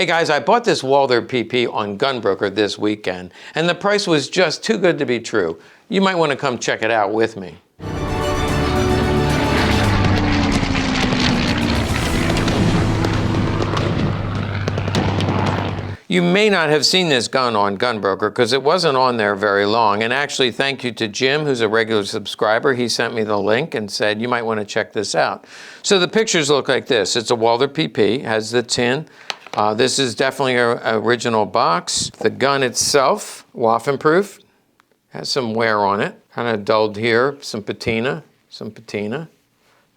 Hey guys, I bought this Walther PP on Gunbroker this weekend, and the price was just too good to be true. You might want to come check it out with me. You may not have seen this gun on Gunbroker because it wasn't on there very long. And actually, thank you to Jim, who's a regular subscriber. He sent me the link and said, you might want to check this out. So the pictures look like this. It's a Walther PP, has the tin. This is definitely an original box. The gun itself, waffen-proof, has some wear on it. Kind of dulled here, some patina.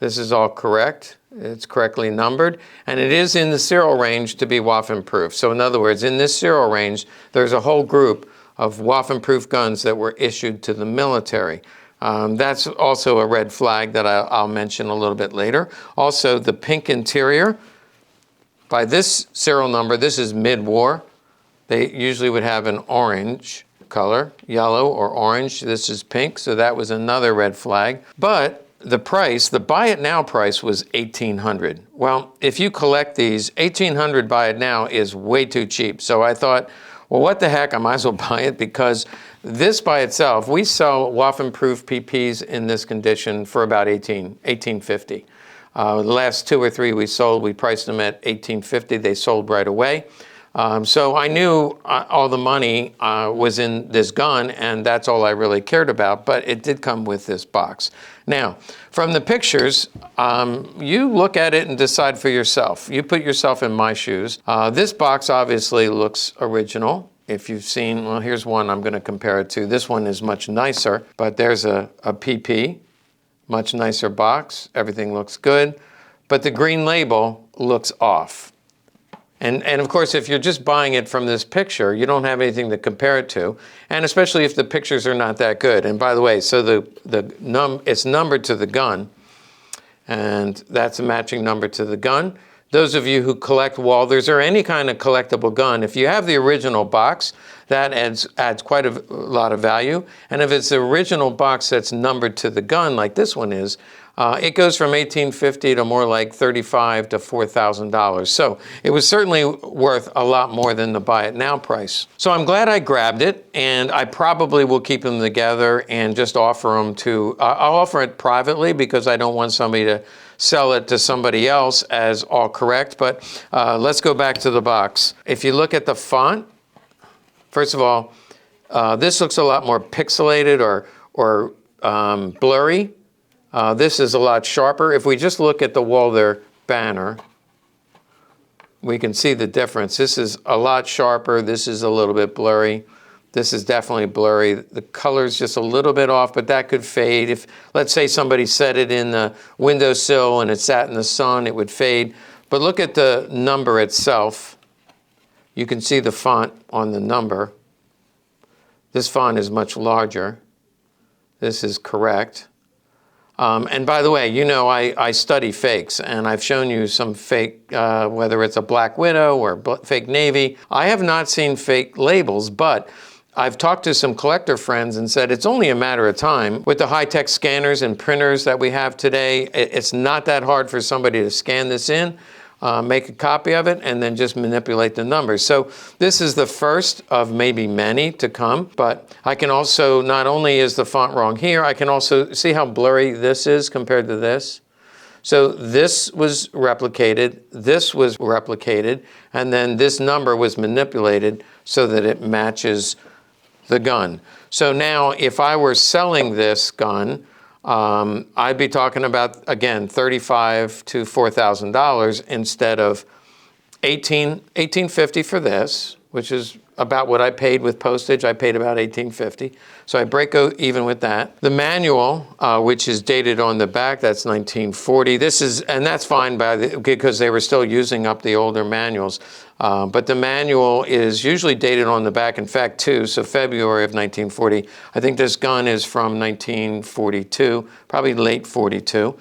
This is all correct. It's correctly numbered, and it is in the serial range to be waffen-proof. So in other words, in this serial range, there's a whole group of waffen-proof guns that were issued to the military. That's also a red flag that I'll mention a little bit later. Also, the pink interior. By this serial number, this is mid-war. They usually would have an orange color, yellow or orange. This is pink, so that was another red flag. But the price, the buy it now price was $1,800. Well, if you collect these, $1,800 buy it now is way too cheap. So I thought, well, what the heck, I might as well buy it because this by itself, we sell waffen-proof PPs in this condition for about $1,850. The last 2 or 3 we sold, we priced them at $1,850. They sold right away. So I knew all the money was in this gun, and that's all I really cared about, but it did come with this box. Now, from the pictures, you look at it and decide for yourself. You put yourself in my shoes. This box obviously looks original. If you've seen, well, here's one I'm going to compare it to. This one is much nicer, but there's a PP, much nicer box. Everything looks good, but the green label looks off. And of course, if you're just buying it from this picture, you don't have anything to compare it to, and especially if the pictures are not that good. And by the way, so it's numbered to the gun, and that's a matching number to the gun. Those of you who collect Walthers or any kind of collectible gun, if you have the original box, that adds quite a lot of value. And if it's the original box that's numbered to the gun, like this one is, it goes from $1,850 to more like $3,500 to $4,000. So it was certainly worth a lot more than the buy it now price. So I'm glad I grabbed it, and I probably will keep them together and just offer them to, I'll offer it privately because I don't want somebody to sell it to somebody else as all correct. But let's go back to the box. If you look at the font, first of all, this looks a lot more pixelated or blurry. This is a lot sharper. If we just look at the Walther banner, we can see the difference. This is a lot sharper. This is a little bit blurry. This is definitely blurry. The color's just a little bit off, but that could fade. If, let's say somebody set it in the windowsill and it sat in the sun, it would fade. But look at the number itself. You can see the font on the number. This font is much larger. This is correct. And by the way, you know I study fakes, and I've shown you some fake, whether it's a Black Widow or fake Navy. I have not seen fake labels, but I've talked to some collector friends and said it's only a matter of time. With the high-tech scanners and printers that we have today, it's not that hard for somebody to scan this in, make a copy of it, and then just manipulate the numbers. So this is the first of maybe many to come, but I can also, not only is the font wrong here, I can also see how blurry this is compared to this. So this was replicated, this was replicated, and then this number was manipulated so that it matches the gun. So now if I were selling this gun, I'd be talking about, again, $3,500 to $4,000 instead of $1,850 for this, which is about what I paid with postage. I paid about $1,850. So I break even with that. The manual, which is dated on the back, that's 1940. This is, and that's fine because they were still using up the older manuals. But the manual is usually dated on the back, in fact, too, so February of 1940. I think this gun is from 1942, probably late 42.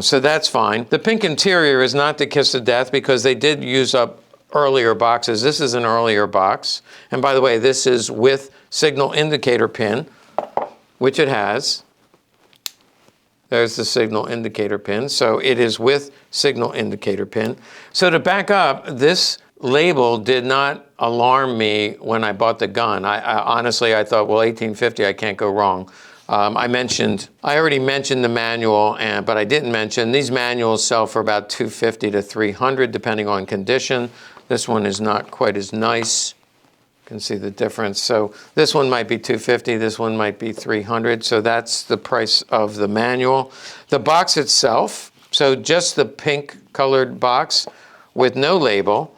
So that's fine. The pink interior is not the kiss of death because they did use up earlier boxes. This is an earlier box. And by the way, this is with signal indicator pin, which it has. There's the signal indicator pin. So it is with signal indicator pin. So to back up, this label did not alarm me when I bought the gun. Honestly, I thought, well, 1850, I can't go wrong. I already mentioned the manual, but I didn't mention these manuals sell for about $250 to $300 depending on condition. This one is not quite as nice. You can see the difference. So this one might be $250, this one might be $300. So that's the price of the manual. The box itself, so just the pink colored box with no label,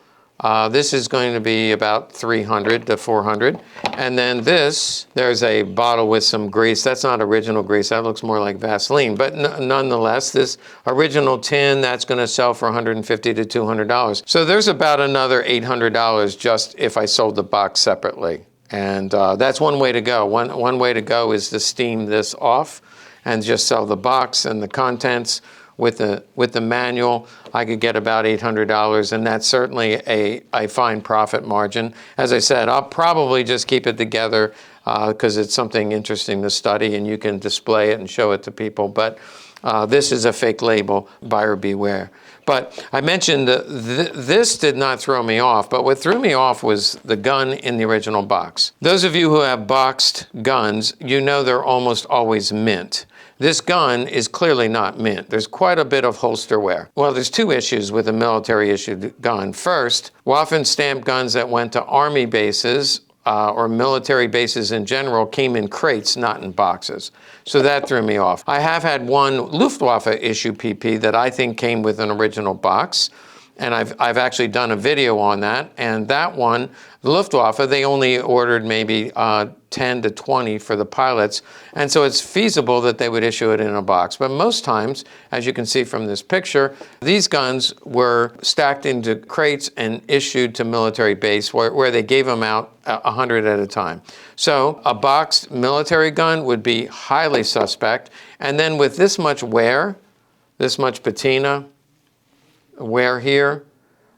this is going to be about $300 to $400. And then this, there's a bottle with some grease. That's not original grease. That looks more like Vaseline. But nonetheless, this original tin, that's going to sell for $150 to $200. So there's about another $800 just if I sold the box separately. And that's one way to go. One way to go is to steam this off and just sell the box and the contents. With the manual, I could get about $800, and that's certainly a fine profit margin. As I said, I'll probably just keep it together because it's something interesting to study, and you can display it and show it to people. But this is a fake label, buyer beware. But I mentioned this did not throw me off, but what threw me off was the gun in the original box. Those of you who have boxed guns, you know they're almost always mint. This gun is clearly not mint. There's quite a bit of holster wear. Well, there's two issues with a military-issued gun. First, Waffen stamped guns that went to Army bases or military bases in general came in crates, not in boxes. So that threw me off. I have had one Luftwaffe issue PP that I think came with an original box. And I've actually done a video on that. And that one, the Luftwaffe, they only ordered maybe 10 to 20 for the pilots. And so it's feasible that they would issue it in a box. But most times, as you can see from this picture, these guns were stacked into crates and issued to military base where they gave them out 100 at a time. So a boxed military gun would be highly suspect. And then with this much wear, this much patina, wear here.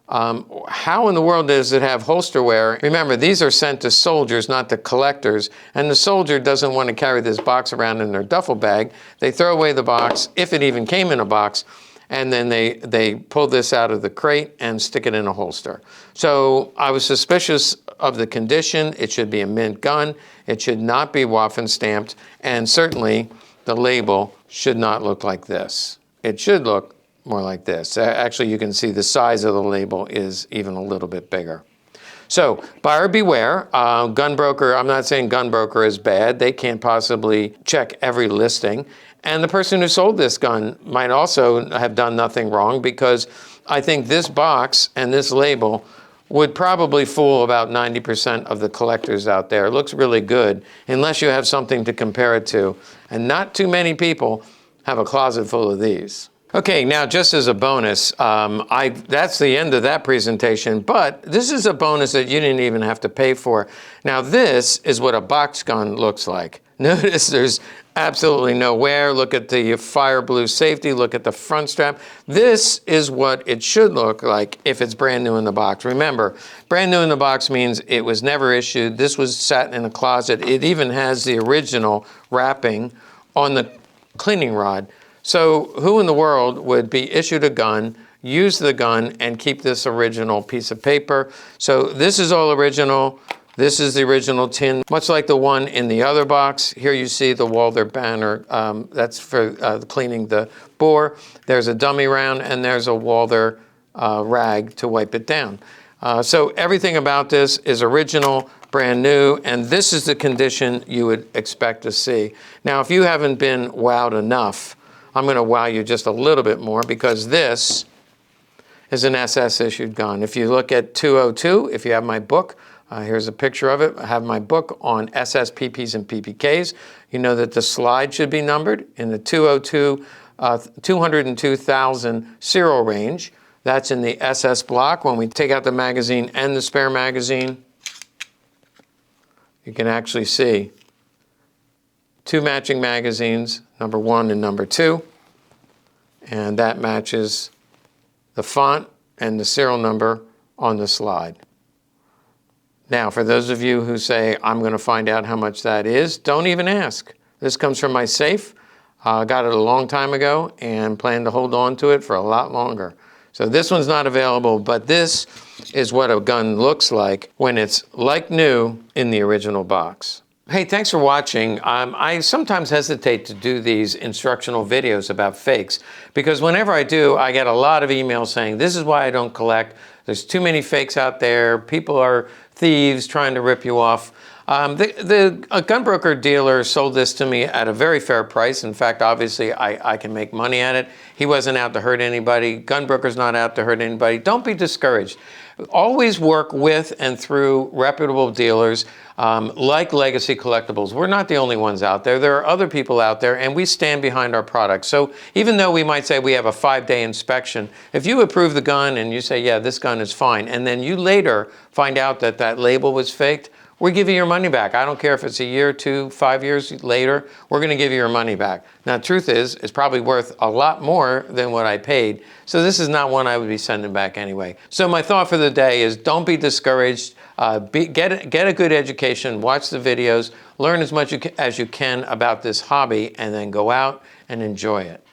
How in the world does it have holster wear? Remember, these are sent to soldiers, not to collectors, and the soldier doesn't want to carry this box around in their duffel bag. They throw away the box, if it even came in a box, and then they pull this out of the crate and stick it in a holster. So I was suspicious of the condition. It should be a mint gun. It should not be Waffen stamped, and certainly the label should not look like this. It should look more like this. Actually, you can see the size of the label is even a little bit bigger. So, buyer beware. Gun broker, I'm not saying gun broker is bad. They can't possibly check every listing. And the person who sold this gun might also have done nothing wrong, because I think this box and this label would probably fool about 90% of the collectors out there. It looks really good, unless you have something to compare it to. And not too many people have a closet full of these. Okay, now just as a bonus, that's the end of that presentation, but this is a bonus that you didn't even have to pay for. Now this is what a box gun looks like. Notice there's absolutely no wear. Look at the fire blue safety, look at the front strap. This is what it should look like if it's brand new in the box. Remember, brand new in the box means it was never issued. This was sat in a closet. It even has the original wrapping on the cleaning rod. So who in the world would be issued a gun, use the gun, and keep this original piece of paper? So this is all original. This is the original tin, much like the one in the other box. Here you see the Walther banner. That's for cleaning the bore. There's a dummy round, and there's a Walther rag to wipe it down. So everything about this is original, brand new, and this is the condition you would expect to see. Now, if you haven't been wowed enough, I'm going to wow you just a little bit more, because this is an SS issued gun. If you look at 202, if you have my book, here's a picture of it. I have my book on SS PPs and PPKs. You know that the slide should be numbered in the 202, 202,000 serial range. That's in the SS block. When we take out the magazine and the spare magazine, you can actually see two matching magazines, number 1 and number 2, and that matches the font and the serial number on the slide. Now, for those of you who say, I'm going to find out how much that is, don't even ask. This comes from my safe. I got it a long time ago and plan to hold on to it for a lot longer. So this one's not available, but this is what a gun looks like when it's like new in the original box. Hey, thanks for watching. I sometimes hesitate to do these instructional videos about fakes because whenever I do, I get a lot of emails saying, this is why I don't collect. There's too many fakes out there. People are thieves trying to rip you off. A gunbroker dealer sold this to me at a very fair price. In fact, obviously, I can make money at it. He wasn't out to hurt anybody. Gunbroker's not out to hurt anybody. Don't be discouraged. Always work with and through reputable dealers like Legacy Collectibles. We're not the only ones out there. There are other people out there, and we stand behind our products. So even though we might say we have a 5-day inspection, if you approve the gun and you say, yeah, this gun is fine, and then you later find out that that label was faked, we give you your money back. I don't care if it's a year, 2, 5 years later, we're gonna give you your money back. Now, the truth is, it's probably worth a lot more than what I paid, so this is not one I would be sending back anyway. So my thought for the day is don't be discouraged. Get a good education, watch the videos, learn as much as you can about this hobby, and then go out and enjoy it.